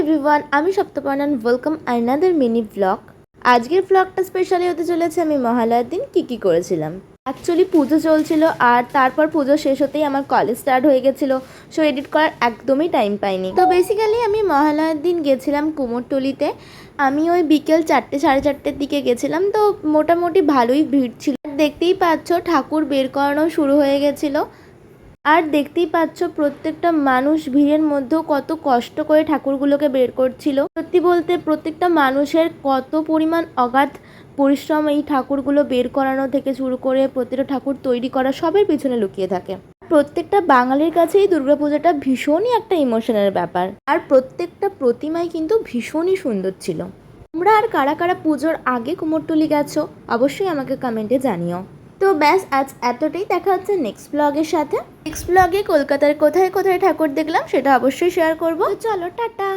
Everyone, আমি Saptaparna. Welcome another mini blog. আজকের ব্লগটা স্পেশালি হতে চলেছে আমি মহালয়ার দিন কী করেছিলাম। অ্যাকচুয়ালি পুজো চলছিল আর তারপর পুজো শেষ হতেই আমার কলেজ স্টার্ট হয়ে গেছিলো, সো এডিট করার একদমই টাইম পাইনি। তো বেসিক্যালি আমি মহালয়ার দিন গেছিলাম কুমোরটুলিতে। আমি ওই বিকেল 4টে সাড়ে 4টের দিকে গেছিলাম, তো মোটামুটি ভালোই ভিড় ছিল। দেখতেই পাচ্ছ ঠাকুর বের করানো শুরু হয়ে গেছিলো। আর দেখতেই পাচ্ছ প্রত্যেকটা মানুষ ভিড়ের মধ্যেও কত কষ্ট করে ঠাকুরগুলোকে বের করছিল। সত্যি বলতে প্রত্যেকটা মানুষের কত পরিমাণ অগাধ পরিশ্রম এই ঠাকুরগুলো বের করানো থেকে শুরু করে প্রতিটা ঠাকুর তৈরি করা সবের পিছনে লুকিয়ে থাকে। প্রত্যেকটা বাঙালির কাছেই দুর্গাপূজাটা ভীষণই একটা ইমোশনের ব্যাপার। আর প্রত্যেকটা প্রতিমাই কিন্তু ভীষণই সুন্দর ছিল। তোমরা আর কারা কারা পুজোর আগে কুমোরটুলি গেছো অবশ্যই আমাকে কমেন্টে জানিও। তো ব্যাস আজ এতটাই, দেখা হচ্ছে নেক্সট ব্লগের সাথে। নেক্সট ব্লগে কলকাতার কোথায় কোথায় ঠাকুর দেখলাম সেটা অবশ্যই শেয়ার করবো। চলো টাটা।